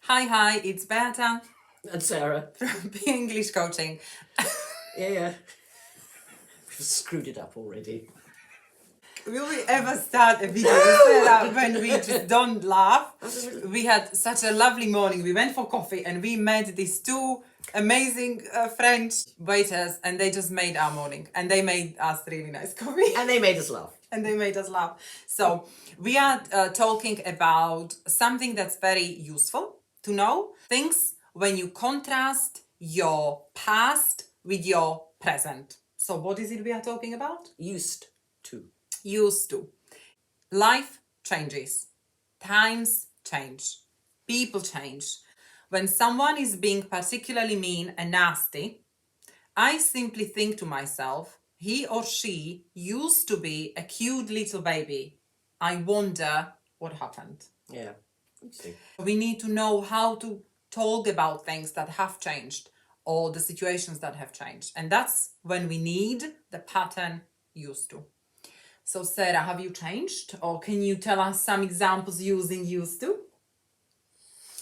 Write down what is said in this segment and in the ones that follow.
Hi, it's Beata And Sarah. from Be English Coaching. Yeah. We've screwed it up already. Will we ever start a video Sarah, when we just don't laugh? We had such a lovely morning. We went for coffee and we met these two amazing French waiters, and they just made our morning. And they made us really nice coffee. And they made us laugh. And they made us laugh. So we are talking about something that's very useful to know. Things when you contrast your past with your present. So what is it we are talking about? Used to. Used to. Life changes. Times change. People change. When someone is being particularly mean and nasty, I simply think to myself, he or she used to be a cute little baby. I wonder what happened. Yeah. Let's see. We need to know how to talk about things that have changed or the situations that have changed. And that's when we need the pattern used to. So Sarah, have you changed? Or can you tell us some examples using used to?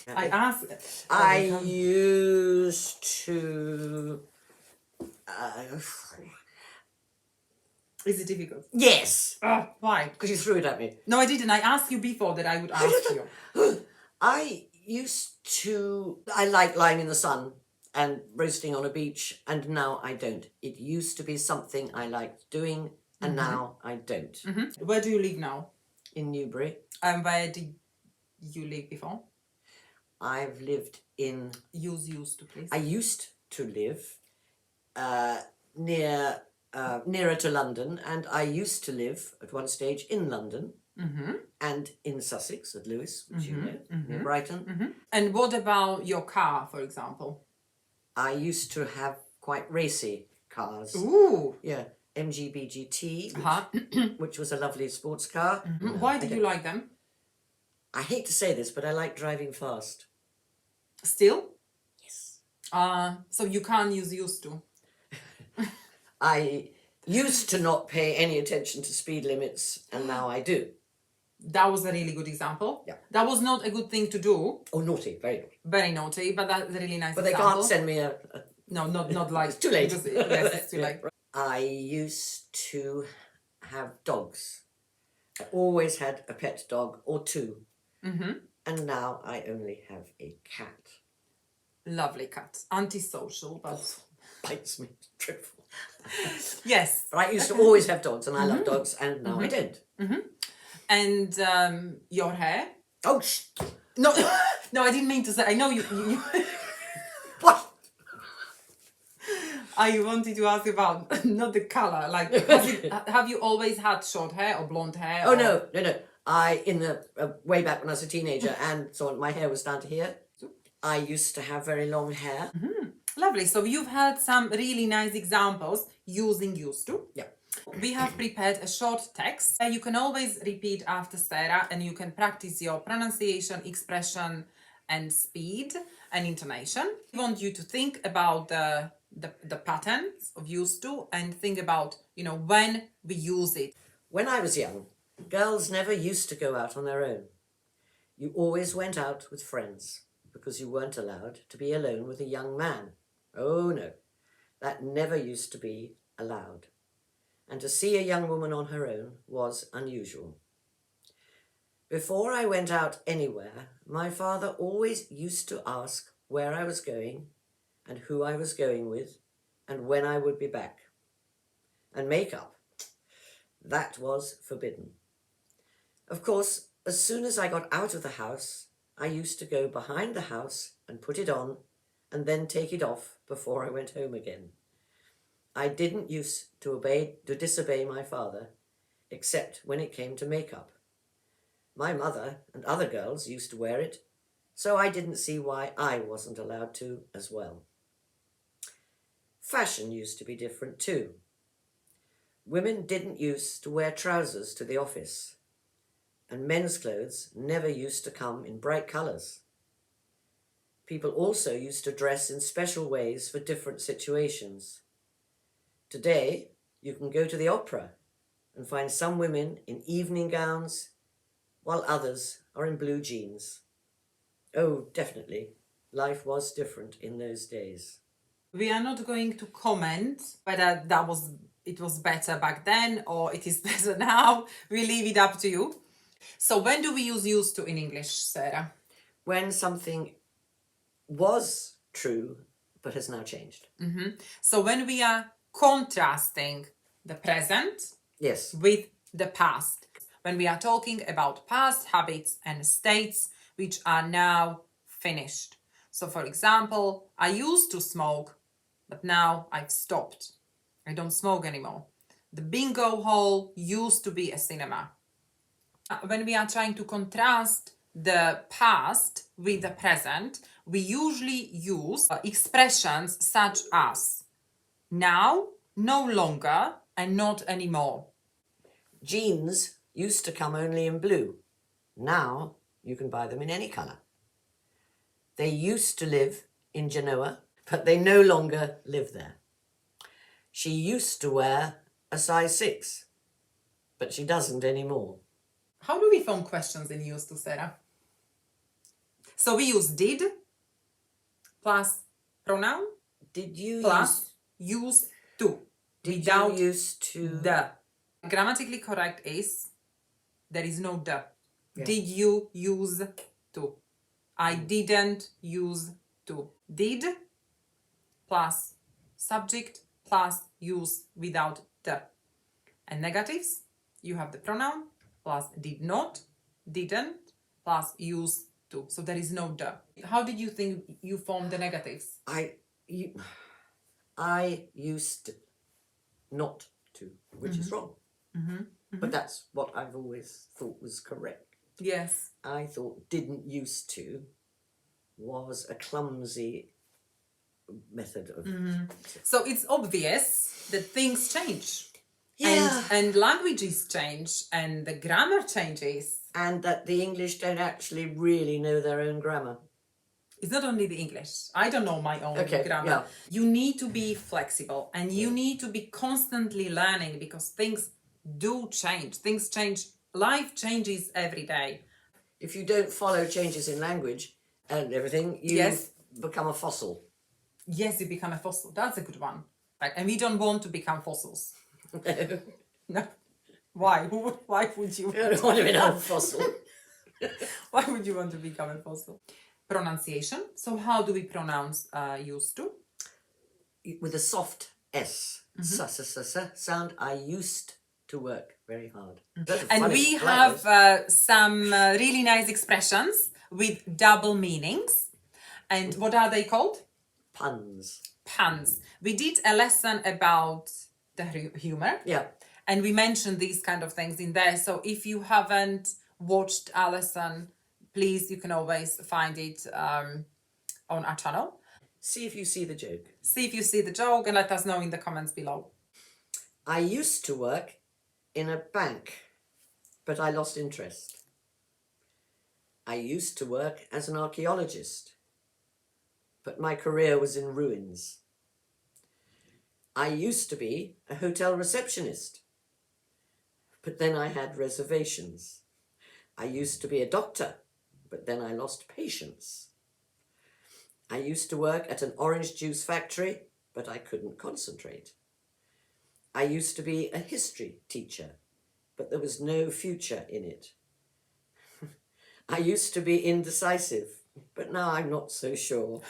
I used to... Is it difficult? Yes. Why? Because you threw it at me. No, I didn't. I asked you before that I would ask you. I like lying in the sun and roasting on a beach, and now I don't. It used to be something I liked doing, and now I don't. Where do you live now? In Newbury. And where did you live before? I've lived in... Used to, please. I used to live nearer to London, and I used to live at one stage in London and in Sussex at Lewes, which you know, near Brighton. And what about your car, for example? I used to have quite racy cars. Ooh. Yeah, MGB-GT, which was a lovely sports car. Why did you like them? I hate to say this, but I like driving fast. Still? Yes. So you can't use used to. I used to not pay any attention to speed limits, and now I do. That was a really good example. Yeah. That was not a good thing to do. Oh, naughty, very naughty. Very naughty, but that's a really nice But example. they can't send me a... No, not like... It's too late. Because, yes, it's too late. I used to have dogs. I always had a pet dog or two. And now I only have a cat. Lovely cat. Antisocial, but... Bites me. Dreadful. Yes. But I used to always have dogs, and I love dogs, and now I don't. And your hair? Oh, No, no, I didn't mean to say. I know you What? I wanted to ask about not the color. Like, have you always had short hair or blonde hair? Oh, or... no. In the way back when I was a teenager, and so on, my hair was down to here. I used to have very long hair. Lovely. So you've had some really nice examples using used to. Yeah. We have prepared a short text. You can always repeat after Sarah, and you can practice your pronunciation, expression, and speed and intonation. We want you to think about the patterns of used to and think about, when we use it. When I was young, girls never used to go out on their own. You always went out with friends because you weren't allowed to be alone with a young man. Oh no, that never used to be allowed. And to see a young woman on her own was unusual. Before I went out anywhere, my father always used to ask where I was going and who I was going with and when I would be back. And makeup, that was forbidden. Of course, as soon as I got out of the house, I used to go behind the house and put it on and then take it off before I went home again. I didn't used to disobey my father, except when it came to makeup. My mother and other girls used to wear it, so I didn't see why I wasn't allowed to as well. Fashion used to be different too. Women didn't used to wear trousers to the office, and men's clothes never used to come in bright colours. People also used to dress in special ways for different situations. Today, you can go to the opera and find some women in evening gowns, while others are in blue jeans. Oh, definitely. Life was different in those days. We are not going to comment whether it was better back then or it is better now. We leave it up to you. So when do we use used to in English, Sarah? When something was true but has now changed. So when we are contrasting the present Yes. with the past, when we are talking about past habits and states which are now finished. So for example, I used to smoke, but now I've stopped. I don't smoke anymore. The bingo hall used to be a cinema. When we are trying to contrast the past with the present, we usually use expressions such as now, no longer, and not anymore. Jeans used to come only in blue. Now you can buy them in any colour. They used to live in Genoa, but they no longer live there. She used to wear a size 6, but she doesn't anymore. How do we form questions in used to, Sarah? So we use did plus pronoun Did you plus used to. Did without you used to the. Grammatically correct is there is no the. Yeah. Did you use to? I didn't use to. Did plus subject plus use without the. And negatives, you have the pronoun plus did not, didn't plus use to. So there is no the. How did you think you formed the negatives? I used not to, which is wrong. But that's what I've always thought was correct. Yes. I thought didn't used to was a clumsy method of. So it's obvious that things change. Yeah. And languages change and the grammar changes. And that the English don't actually really know their own grammar. It's not only the English. I don't know my own grammar. Yeah. You need to be flexible and you need to be constantly learning because things do change. Things change. Life changes every day. If you don't follow changes in language and everything, you Yes. become a fossil. Yes, you become a fossil. That's a good one. Right. And we don't want to become fossils. No. Why? Why would you? I don't want to become a fossil. Why would you want to become a fossil? Pronunciation. So how do we pronounce used to? With a soft S. Sound. I used to work very hard. And we have some really nice expressions with double meanings. And what are they called? Puns. Puns. We did a lesson about the humor. Yeah. And we mentioned these kind of things in there. So if you haven't watched our lesson, please, you can always find it on our channel. See if you see the joke. See if you see the joke and let us know in the comments below. I used to work in a bank, but I lost interest. I used to work as an archaeologist, but my career was in ruins. I used to be a hotel receptionist, but then I had reservations. I used to be a doctor, but then I lost patience. I used to work at an orange juice factory, but I couldn't concentrate. I used to be a history teacher, but there was no future in it. I used to be indecisive, but now I'm not so sure.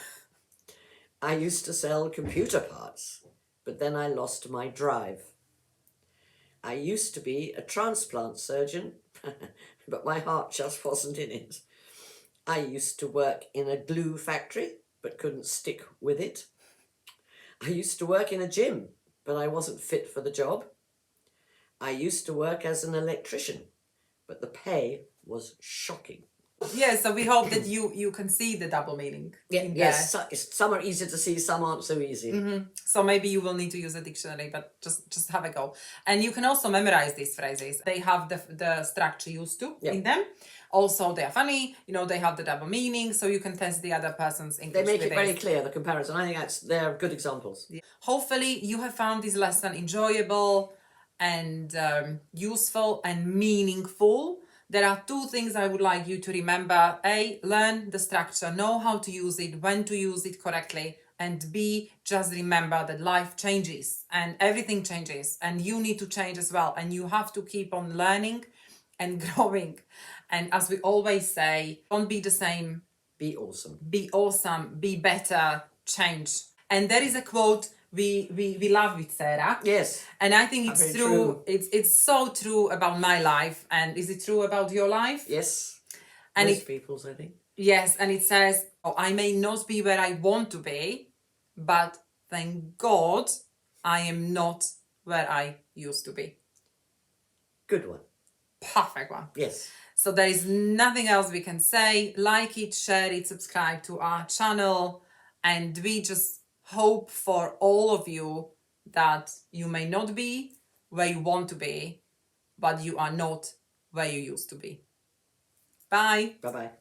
I used to sell computer parts, but then I lost my drive. I used to be a transplant surgeon, but my heart just wasn't in it. I used to work in a glue factory, but couldn't stick with it. I used to work in a gym, but I wasn't fit for the job. I used to work as an electrician, but the pay was shocking. Yeah, so we hope that you can see the double meaning. Yes, some are easy to see, some aren't so easy. So maybe you will need to use a dictionary, but just have a go. And you can also memorize these phrases. They have the structure used to in them. Also, they are funny. They have the double meaning, so you can test the other person's English. They make it very clear, the comparison. I think they're good examples. Yeah. Hopefully, you have found this lesson enjoyable and useful and meaningful. There are two things I would like you to remember. A, learn the structure, know how to use it, when to use it correctly. And B, just remember that life changes and everything changes and you need to change as well. And you have to keep on learning and growing. And as we always say, don't be the same. Be awesome. Be awesome, be better, change. And there is a quote we love with Sarah. Yes. And I think it's Very true. It's so true about my life. And is it true about your life? Yes. And Most people's, I think. Yes, and it says, oh, I may not be where I want to be, but thank God I am not where I used to be. Good one. Perfect one. Yes. So there is nothing else we can say. Like it, share it, subscribe to our channel. And we just hope for all of you that you may not be where you want to be, but you are not where you used to be. Bye. Bye-bye.